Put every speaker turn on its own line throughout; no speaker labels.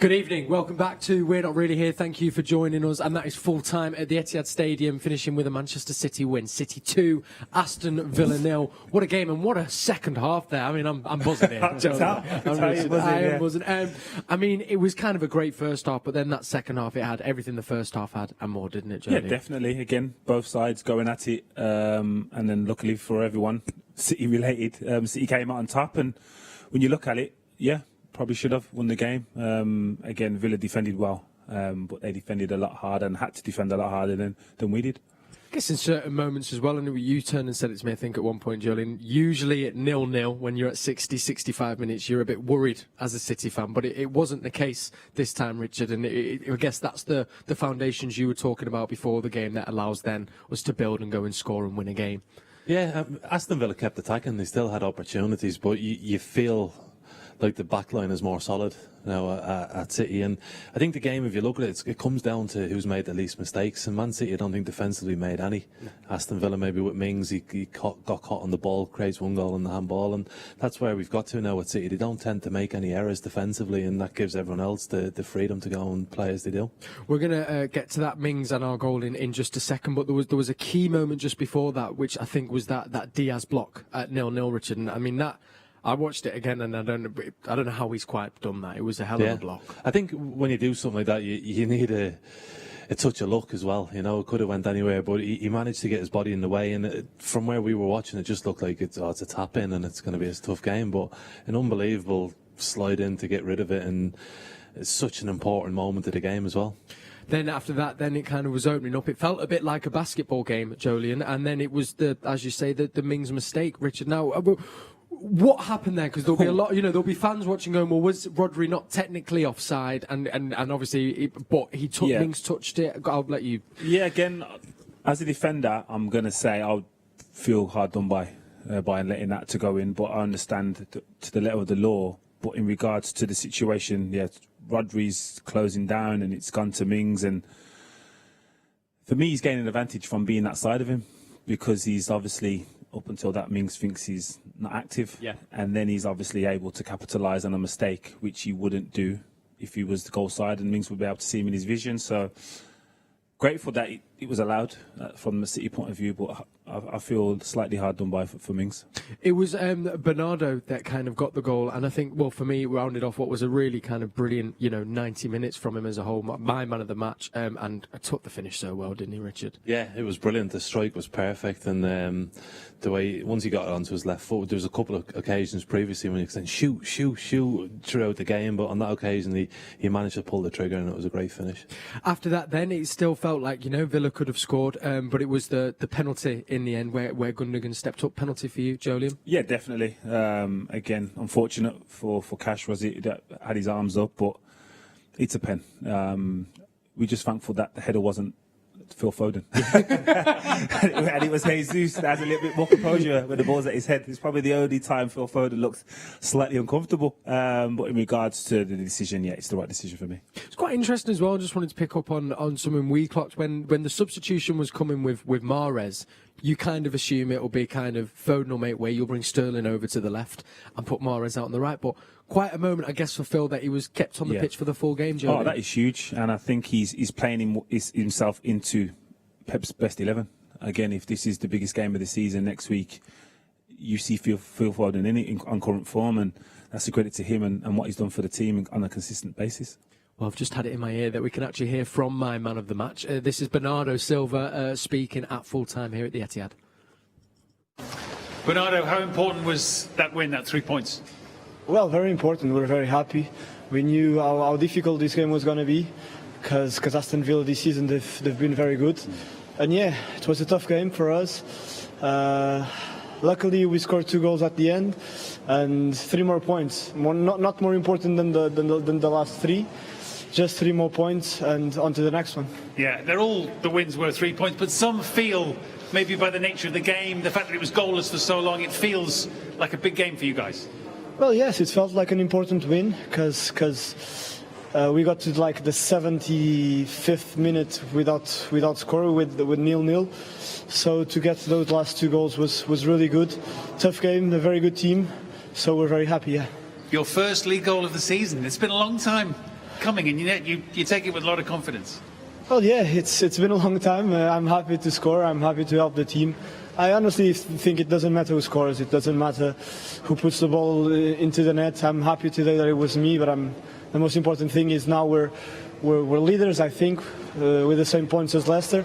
Good evening. Welcome back to We're Not Really Here. Thank you for joining us. And that is full time at the Etihad Stadium, finishing with a Manchester City win. City 2, Aston Villa 0. What a game and what a second half there. I mean, I'm buzzing here. I am buzzing. I mean, it was kind of a great first half, but then that second half, it had everything the first half had and more, didn't it, Joleon?
Yeah, definitely. Again, both sides going at it. And then luckily for everyone, City related, City came out on top. And when you look at it, yeah, probably should have won the game. Again, Villa defended well, but they defended a lot harder and had to defend a lot harder than we did.
I guess in certain moments as well, and you turned and said it to me, I think, at one point, Joleon, usually at 0-0, when you're at 60, 65 minutes, you're a bit worried as a City fan, but it wasn't the case this time, Richard, and I guess that's the foundations you were talking about before the game that allows then us to build and go and score and win a game.
Yeah, Aston Villa kept attacking, they still had opportunities, but you feel like the back line is more solid now at City. And I think the game, if you look at it, it comes down to who's made the least mistakes. And Man City, I don't think defensively made any. No. Aston Villa, maybe with Mings, he got caught on the ball, creates one goal on the handball. And that's where we've got to now at City. They don't tend to make any errors defensively, and that gives everyone else the freedom to go and play as they do. We're
going to get to that Mings and our goal in just a second, but there was a key moment just before that, which I think was that Diaz block at 0-0, Richard. And I mean, that... I watched it again, and I don't know how he's quite done that. It was a hell of a block.
I think when you do something like that, you need a touch of luck as well. You know, it could have went anywhere, but he managed to get his body in the way. And from where we were watching, it just looked like it's a tap in, and it's going to be a tough game. But an unbelievable slide in to get rid of it, and it's such an important moment of the game as well.
Then after that, then it kind of was opening up. It felt a bit like a basketball game, Joleon, and then it was as you say, the Mings mistake, Richard. Now, what happened there? Because there'll be a lot, there'll be fans watching going, well, was Rodri not technically offside? And obviously, but he took, Mings touched it. I'll let you.
Yeah, again, as a defender, I'm going to say I'll feel hard done by letting that to go in. But I understand to the letter of the law. But in regards to the situation, yeah, Rodri's closing down and it's gone to Mings. And for me, he's gaining an advantage from being that side of him, because he's obviously... up until that, Mings thinks he's not active. Yeah. And then he's obviously able to capitalise on a mistake, which he wouldn't do if he was the goal side, and Mings would be able to see him in his vision. So grateful that it was allowed from the City point of view, but I feel slightly hard done by for Mings.
It was Bernardo that kind of got the goal, and I think, well, for me, it rounded off what was a really kind of brilliant, 90 minutes from him as a whole. My man of the match, and took the finish so well, didn't he, Richard?
Yeah, it was brilliant. The strike was perfect, and the way, once he got it onto his left foot, there was a couple of occasions previously when he was saying shoot throughout the game, but on that occasion he managed to pull the trigger, and it was a great finish.
After that, then it still felt like Villa could have scored, but it was the penalty in the end where Gundogan stepped up. Penalty for you, Joleon?
Yeah, definitely. Again, unfortunate for Cash, was it, that had his arms up, but it's a pen. We're just thankful that the header wasn't Phil Foden. And it was Jesus that has a little bit more composure when the ball's at his head. It's probably the only time Phil Foden looks slightly uncomfortable. But in regards to the decision, yeah, it's the right decision for me.
It's quite interesting as well. I just wanted to pick up on something we clocked when the substitution was coming with Mahrez. You kind of assume it'll be kind of Foden will make way. You'll bring Sterling over to the left and put Mahrez out on the right. But quite a moment, I guess, for Phil that he was kept on the pitch for the full game, Joe.
Oh, that is huge. And I think he's playing himself into Pep's best 11. Again, if this is the biggest game of the season next week, you see Phil Foden in it on current form. And that's a credit to him and what he's done for the team on a consistent basis.
Well, I've just had it in my ear that we can actually hear from my man of the match. This is Bernardo Silva speaking at full time here at the Etihad.
Bernardo, how important was that win, that 3 points?
Well, very important. We're very happy. We knew how difficult this game was going to be because Aston Villa this season, they've been very good. And yeah, it was a tough game for us. Luckily, we scored 2 goals at the end and 3 more points. Not more important than the last 3. Just 3 more points and on to the next one.
Yeah, they're all the wins were 3 points, but some feel, maybe by the nature of the game, the fact that it was goalless for so long, it feels like a big game for you guys.
Well, yes, it felt like an important win because we got to like the 75th minute without scoring with 0-0. So to get those last 2 goals was really good. Tough game, a very good team. So we're very happy. Yeah.
Your first league goal of the season. It's been a long time. coming, and you take it with a lot of confidence.
Well, yeah, it's been a long time. I'm happy to score. I'm happy to help the team. I honestly think it doesn't matter who scores. It doesn't matter who puts the ball into the net. I'm happy today that it was me, but the most important thing is now we're leaders, I think, with the same points as Leicester.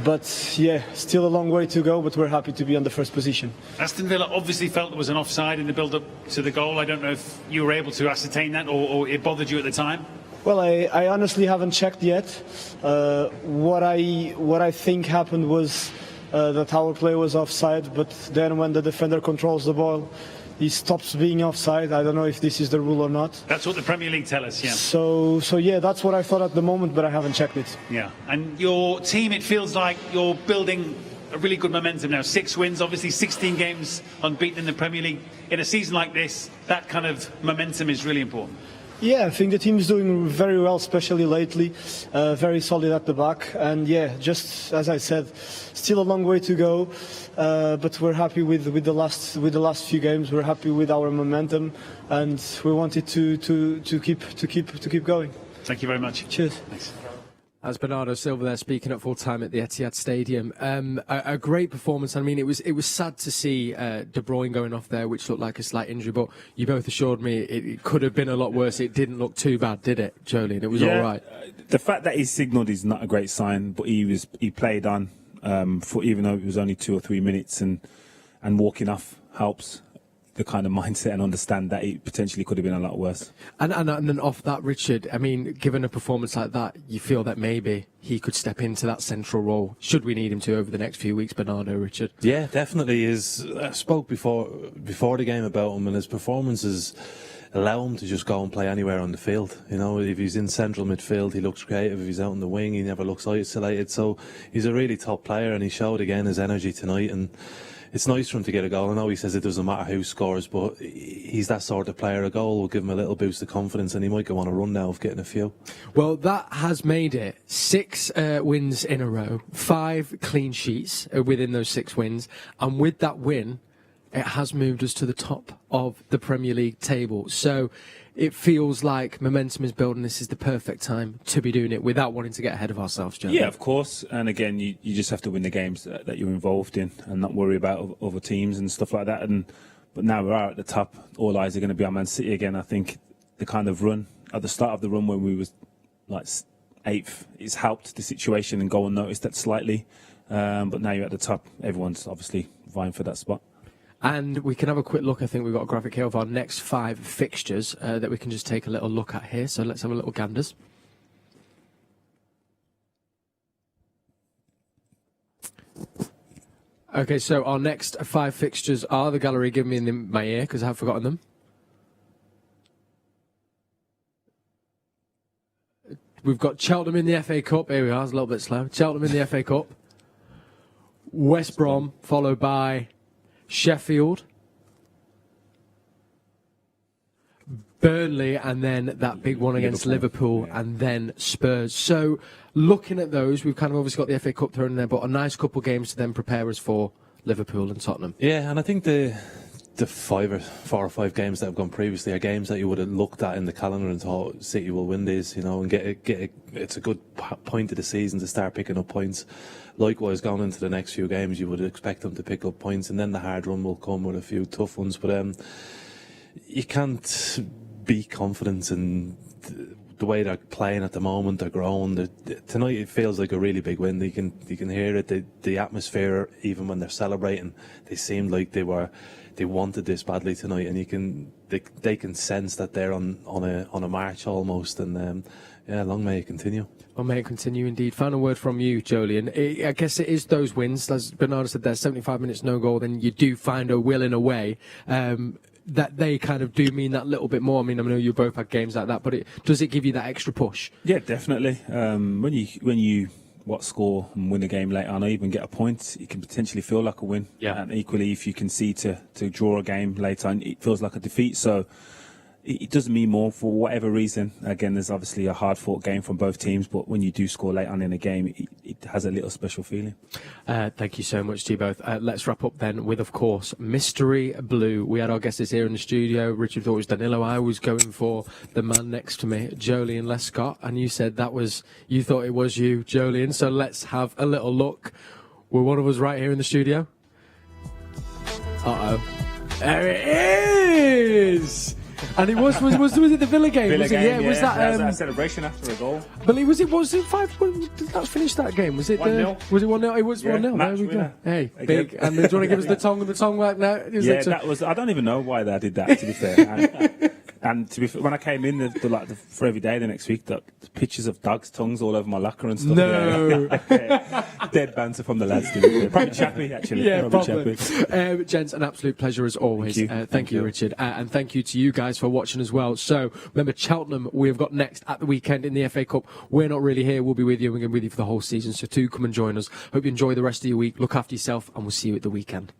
But yeah, still a long way to go, but we're happy to be on the first position.
Aston Villa obviously felt there was an offside in the build-up to the goal. I don't know if you were able to ascertain that or it bothered you at the time.
Well, I honestly haven't checked yet. What I think happened was that our player was offside, but then when the defender controls the ball, he stops being offside. I don't know if this is the rule or not.
That's what the Premier League tell us, yeah.
So yeah, that's what I thought at the moment, but I haven't checked it.
Yeah, and your team, it feels like you're building a really good momentum now. 6 wins, obviously 16 games unbeaten in the Premier League. In a season like this, that kind of momentum is really important.
Yeah, I think the team is doing very well, especially lately. Very solid at the back, and yeah, just as I said, still a long way to go. But we're happy with the last few games. We're happy with our momentum, and we wanted to keep going.
Thank you very much.
Cheers.
Thanks.
As Bernardo Silva there speaking at full time at the Etihad Stadium. A great performance. I mean, it was sad to see De Bruyne going off there, which looked like a slight injury, but you both assured me it could have been a lot worse. It didn't look too bad, did it, Joleon? It was all right.
The fact that he signalled is not a great sign, but he played on for even though it was only 2 or 3 minutes, and walking off helps the kind of mindset and understand that it potentially could have been a lot worse.
And then off that, Richard, I mean, given a performance like that, you feel that maybe he could step into that central role, should we need him to over the next few weeks, Bernardo, Richard?
Yeah, definitely. I spoke before the game about him, and his performances allow him to just go and play anywhere on the field. You know, if he's in central midfield, he looks creative. If he's out in the wing, he never looks isolated. So he's a really top player, and he showed again his energy tonight. And it's nice for him to get a goal. I know he says it doesn't matter who scores, but he's that sort of player. A goal will give him a little boost of confidence, and he might go on a run now of getting a few.
Well, that has made it 6 wins in a row, 5 clean sheets within those 6 wins, and with that win, it has moved us to the top of the Premier League table. So it feels like momentum is building. This is the perfect time to be doing it without wanting to get ahead of ourselves, Joe.
Yeah, of course. And again, you just have to win the games that you're involved in and not worry about other teams and stuff like that. But now we are at the top. All eyes are going to be on Man City again. I think the kind of run at the start of the run when we was like 8th, it's helped the situation and go unnoticed that slightly. But now you're at the top. Everyone's obviously vying for that spot.
And we can have a quick look. I think we've got a graphic here of our next 5 fixtures that we can just take a little look at here. So let's have a little ganders. Okay, so our next 5 fixtures are the gallery. Give me in my ear because I have forgotten them. We've got Cheltenham in the FA Cup. Here we are. It's a little bit slow. Cheltenham in the FA Cup. West Brom, followed by Sheffield, Burnley, and then that big one against Liverpool, and then Spurs. So looking at those, we've kind of obviously got the FA Cup thrown in there, but a nice couple of games to then prepare us for Liverpool and Tottenham. Yeah,
and I think the 4 or 5 games that have gone previously are games that you would have looked at in the calendar and thought City will win these, you know, and it's a good point of the season to start picking up points. Likewise, going into the next few games, you would expect them to pick up points, and then the hard run will come with a few tough ones. But you can't be confident in the way they're playing at the moment. They're growing. Tonight it feels like a really big win. You can hear it. The atmosphere, even when they're celebrating, they seemed like they wanted this badly tonight, and they can sense that they're on a march almost. And long may it continue.
Well, may it continue indeed. Final word from you, Joleon. I guess it is those wins. As Bernardo said, there's 75 minutes, no goal, then you do find a will in a way. That they kind of do mean that little bit more. I mean, I know you both had games like that, but does it give you that extra push?
Yeah, definitely. When you score and win a game later on, or even get a point, it can potentially feel like a win.
Yeah.
And equally, if you can see to draw a game later on, it feels like a defeat. So it does mean more for whatever reason. Again, there's obviously a hard-fought game from both teams, but when you do score late on in a game, it has a little special feeling.
Thank you so much to you both. Let's wrap up then with, of course, Mystery Blue. We had our guests here in the studio. Richard thought it was Danilo. I was going for the man next to me, Joleon Lescott, and you said you thought it was you, Joleon. So let's have a little look. Were one of us right here in the studio? Uh-oh. There it is! And it was it the Villa game?
Villa
was it?
game,
Yeah, was that
a celebration after a goal.
But was it 5? Did that finish that game? Was it
1-0?
Was it 1-0? It was 1-0. There
match
we go.
winner.
Hey,
Again.
big. And do you want to give us the tongue back now?
That was. I don't even know why they did that. To be fair. And to be fair, when I came in for every day the next week, the pictures of dogs' tongues all over my locker and stuff.
No.
Dead banter from the lads. To be fair. Probably Chappie, actually.
Yeah, probably.
Chappie.
Gents, an absolute pleasure as always.
Thank you.
Thank you, Richard. And thank you to you guys for watching as well. So, remember, Cheltenham, we've got next at the weekend in the FA Cup. We're not really here. We'll be with you. We're going to be with you for the whole season. So, do come and join us. Hope you enjoy the rest of your week. Look after yourself, and we'll see you at the weekend.